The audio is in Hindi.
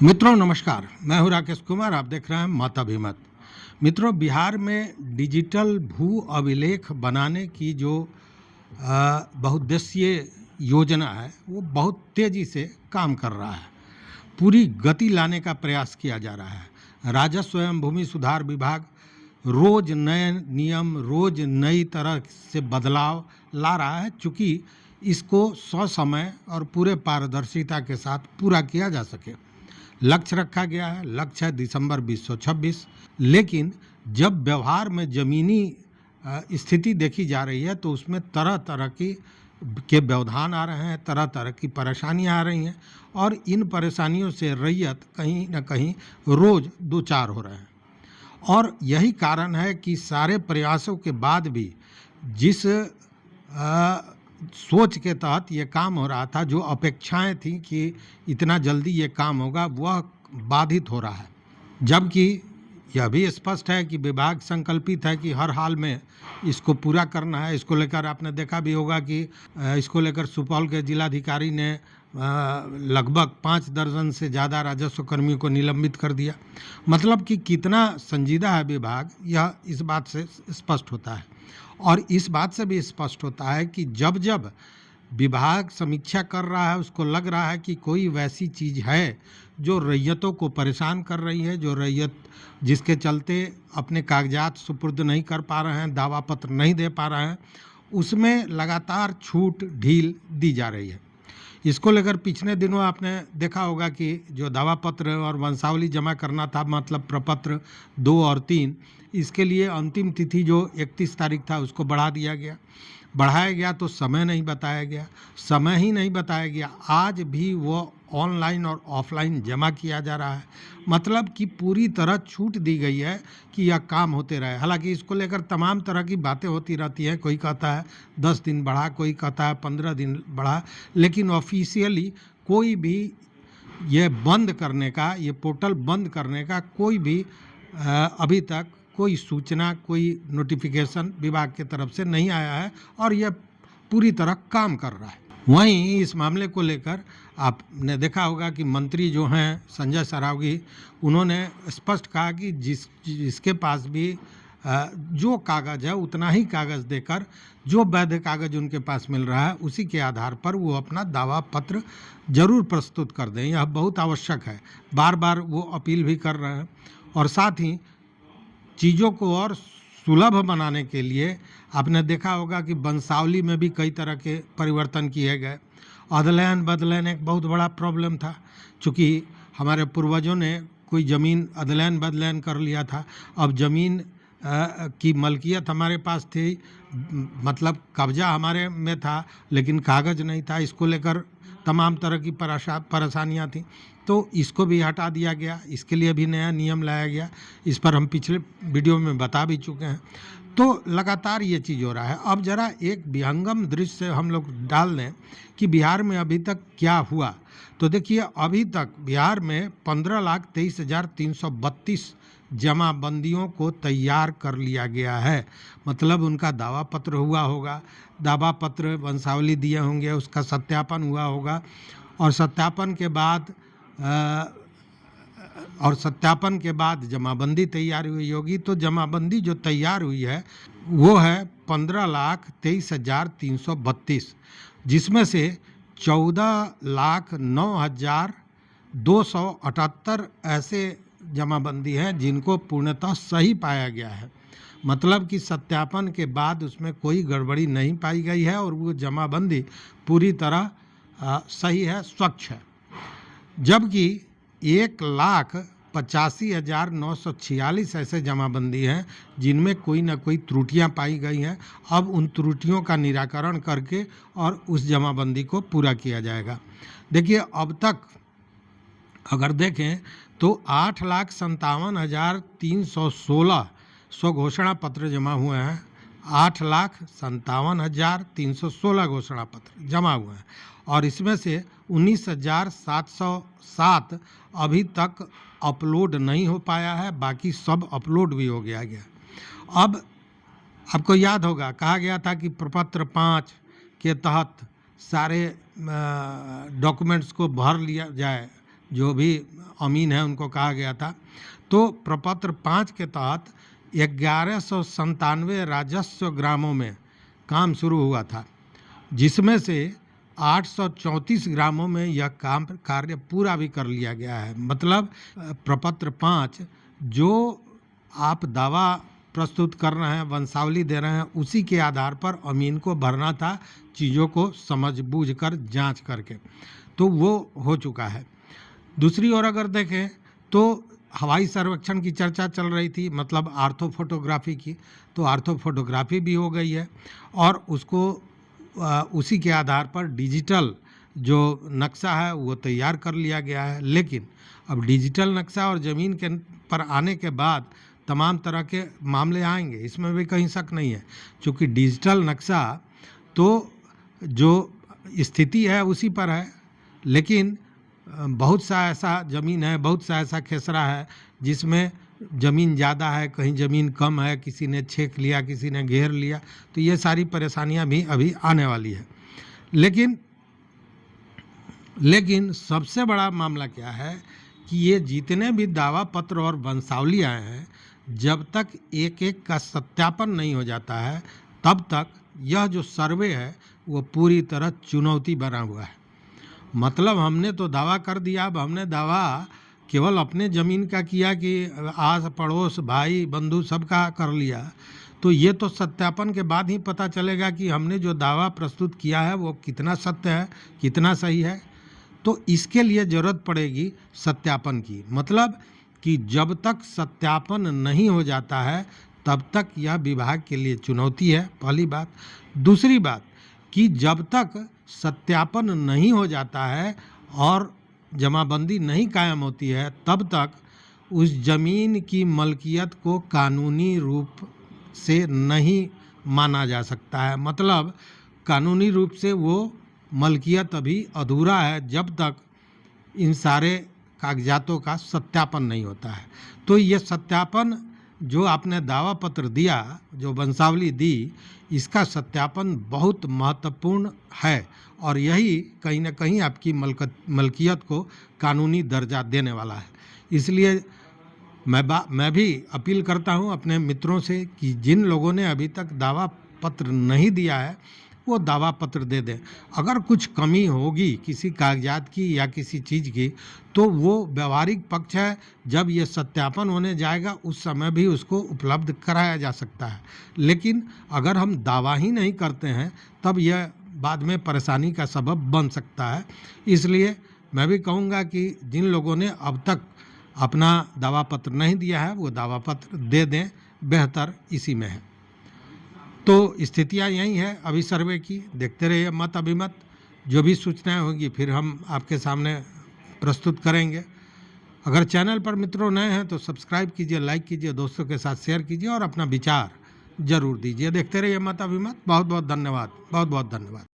मित्रों नमस्कार, मैं हूं राकेश कुमार। आप देख रहे हैं माताभिमत। मित्रों, बिहार में डिजिटल भू अभिलेख बनाने की जो बहुउद्देशीय योजना है वो बहुत तेजी से काम कर रहा है। पूरी गति लाने का प्रयास किया जा रहा है। राजस्व एवं भूमि सुधार विभाग रोज नए नियम, रोज नई तरह से बदलाव ला रहा है, चूँकि इसको ससमय और पूरे पारदर्शिता के साथ पूरा किया जा सके। लक्ष्य रखा गया है, लक्ष्य है दिसंबर 2026। लेकिन जब व्यवहार में ज़मीनी स्थिति देखी जा रही है तो उसमें तरह तरह के व्यवधान आ रहे हैं, तरह तरह की परेशानियां आ रही हैं और इन परेशानियों से रैयत कहीं न कहीं रोज़ दो चार हो रहे हैं। और यही कारण है कि सारे प्रयासों के बाद भी जिस सोच के तहत ये काम हो रहा था, जो अपेक्षाएं थी कि इतना जल्दी ये काम होगा, वह बाधित हो रहा है। जबकि यह भी स्पष्ट है कि विभाग संकल्पित है कि हर हाल में इसको पूरा करना है। इसको लेकर आपने देखा भी होगा कि इसको लेकर सुपौल के जिलाधिकारी ने लगभग 5 दर्जन से ज़्यादा राजस्व कर्मियों को निलंबित कर दिया। मतलब कि कितना संजीदा है विभाग, यह इस बात से स्पष्ट होता है। और इस बात से भी स्पष्ट होता है कि जब जब विभाग समीक्षा कर रहा है, उसको लग रहा है कि कोई वैसी चीज़ है जो रैयतों को परेशान कर रही है, जो रैयत जिसके चलते अपने कागजात सुपुर्द नहीं कर पा रहे हैं, दावा पत्र नहीं दे पा रहे हैं, उसमें लगातार छूट ढील दी जा रही है। इसको लेकर पिछले दिनों आपने देखा होगा कि जो दावा पत्र और वंशावली जमा करना था, मतलब प्रपत्र 2 और 3, इसके लिए अंतिम तिथि जो 31 तारीख था उसको बढ़ाया गया तो समय नहीं बताया गया। समय ही नहीं बताया गया, आज भी वो ऑनलाइन और ऑफलाइन जमा किया जा रहा है। मतलब कि पूरी तरह छूट दी गई है कि यह काम होते रहे। हालांकि इसको लेकर तमाम तरह की बातें होती रहती हैं। कोई कहता है 10 दिन बढ़ा, कोई कहता है 15 दिन बढ़ा, लेकिन ऑफिशियली कोई भी ये बंद करने का, ये पोर्टल बंद करने का कोई भी अभी तक कोई सूचना, कोई नोटिफिकेशन विभाग की तरफ से नहीं आया है और यह पूरी तरह काम कर रहा है। वहीं इस मामले को लेकर आपने देखा होगा कि मंत्री जो हैं संजय सरावगी, उन्होंने स्पष्ट कहा कि जिसके पास भी जो कागज़ है उतना ही कागज़ देकर, जो वैध कागज़ उनके पास मिल रहा है उसी के आधार पर वो अपना दावा पत्र जरूर प्रस्तुत कर दें। यह बहुत आवश्यक है। बार बार वो अपील भी कर रहे हैं। और साथ ही चीज़ों को और सुलभ बनाने के लिए आपने देखा होगा कि वंशावली में भी कई तरह के परिवर्तन किए गए। अदलैन बदलैन एक बहुत बड़ा प्रॉब्लम था, चूँकि हमारे पूर्वजों ने कोई ज़मीन अदलैन बदलैन कर लिया था। अब ज़मीन की मलकियत हमारे पास थी, मतलब कब्जा हमारे में था, लेकिन कागज़ नहीं था। इसको लेकर तमाम तरह की परेशानियाँ थी, तो इसको भी हटा दिया गया। इसके लिए भी नया नियम लाया गया। इस पर हम पिछले वीडियो में बता भी चुके हैं। तो लगातार ये चीज़ हो रहा है। अब ज़रा एक विहंगम दृश्य हम लोग डाल दें कि बिहार में अभी तक क्या हुआ। तो देखिए, अभी तक बिहार में 15,23,332 जमाबंदियों को तैयार कर लिया गया है। मतलब उनका दावा पत्र हुआ होगा, दावा पत्र वंशावली दिए होंगे, उसका सत्यापन हुआ होगा और सत्यापन के बाद जमाबंदी तैयार हुई होगी। तो जमाबंदी जो तैयार हुई है वो है 15,23,332, जिसमें से 14,09,278 ऐसे जमाबंदी हैं जिनको पूर्णतः सही पाया गया है। मतलब कि सत्यापन के बाद उसमें कोई गड़बड़ी नहीं पाई गई है और वो जमाबंदी पूरी तरह सही है, स्वच्छ है। जबकि 1,85,946 ऐसे जमाबंदी हैं जिनमें कोई ना कोई त्रुटियां पाई गई हैं। अब उन त्रुटियों का निराकरण करके और उस जमाबंदी को पूरा किया जाएगा। देखिए, अब तक अगर देखें तो 8,57,316 स्वघोषणा पत्र जमा हुए हैं। 8,57,316 घोषणा पत्र जमा हुए हैं और इसमें से 19,707 अभी तक अपलोड नहीं हो पाया है। बाकी सब अपलोड भी हो गया। अब आपको याद होगा, कहा गया था कि प्रपत्र 5 के तहत सारे डॉक्यूमेंट्स को भर लिया जाए, जो भी अमीन है उनको कहा गया था। तो प्रपत्र 5 के तहत 1197 राजस्व ग्रामों में काम शुरू हुआ था, जिसमें से 834 ग्रामों में यह कार्य पूरा भी कर लिया गया है। मतलब प्रपत्र 5 जो आप दावा प्रस्तुत कर रहे हैं, वंशावली दे रहे हैं, उसी के आधार पर अमीन को भरना था, चीज़ों को समझ बूझ कर जांच करके, तो वो हो चुका है। दूसरी ओर अगर देखें तो हवाई सर्वेक्षण की चर्चा चल रही थी, मतलब आर्थोफोटोग्राफी की, तो आर्थोफोटोग्राफी भी हो गई है और उसको उसी के आधार पर डिजिटल जो नक्शा है वो तैयार कर लिया गया है। लेकिन अब डिजिटल नक्शा और ज़मीन के पर आने के बाद तमाम तरह के मामले आएंगे, इसमें भी कहीं शक नहीं है, क्योंकि डिजिटल नक्शा तो जो स्थिति है उसी पर है, लेकिन बहुत सा ऐसा ज़मीन है, बहुत सा ऐसा खेसरा है जिसमें ज़मीन ज़्यादा है, कहीं ज़मीन कम है, किसी ने छेक लिया, किसी ने घेर लिया, तो ये सारी परेशानियां भी अभी आने वाली है। लेकिन सबसे बड़ा मामला क्या है कि ये जितने भी दावा पत्र और वंशावली आए हैं, जब तक एक एक का सत्यापन नहीं हो जाता है, तब तक यह जो सर्वे है वो पूरी तरह चुनौती बना हुआ है। मतलब हमने तो दावा कर दिया, अब हमने दावा केवल अपने ज़मीन का किया कि आस पड़ोस भाई बंधु सबका कर लिया, तो ये तो सत्यापन के बाद ही पता चलेगा कि हमने जो दावा प्रस्तुत किया है वो कितना सत्य है, कितना सही है। तो इसके लिए ज़रूरत पड़ेगी सत्यापन की। मतलब कि जब तक सत्यापन नहीं हो जाता है तब तक यह विभाग के लिए चुनौती है, पहली बात। दूसरी बात कि जब तक सत्यापन नहीं हो जाता है और जमाबंदी नहीं कायम होती है, तब तक उस ज़मीन की मलकियत को कानूनी रूप से नहीं माना जा सकता है। मतलब कानूनी रूप से वो मलकियत अभी अधूरा है जब तक इन सारे कागजातों का सत्यापन नहीं होता है। तो ये सत्यापन जो आपने दावा पत्र दिया, जो वंशावली दी, इसका सत्यापन बहुत महत्वपूर्ण है और यही कहीं ना कहीं आपकी मलकियत को कानूनी दर्जा देने वाला है। इसलिए मैं भी अपील करता हूं अपने मित्रों से कि जिन लोगों ने अभी तक दावा पत्र नहीं दिया है वो दावा पत्र दे दें। अगर कुछ कमी होगी किसी कागजात की या किसी चीज़ की, तो वो व्यवहारिक पक्ष है, जब ये सत्यापन होने जाएगा उस समय भी उसको उपलब्ध कराया जा सकता है। लेकिन अगर हम दावा ही नहीं करते हैं तब यह बाद में परेशानी का सबब बन सकता है। इसलिए मैं भी कहूँगा कि जिन लोगों ने अब तक अपना दावा पत्र नहीं दिया है वो दावा पत्र दे दें, बेहतर इसी में है। तो स्थितियाँ यही है अभी सर्वे की। देखते रहिए मत अभिमत, जो भी सूचनाएं होगी फिर हम आपके सामने प्रस्तुत करेंगे। अगर चैनल पर मित्रों नए हैं तो सब्सक्राइब कीजिए, लाइक कीजिए, दोस्तों के साथ शेयर कीजिए और अपना विचार जरूर दीजिए। देखते रहिए मत अभिमत। बहुत बहुत धन्यवाद, बहुत बहुत धन्यवाद।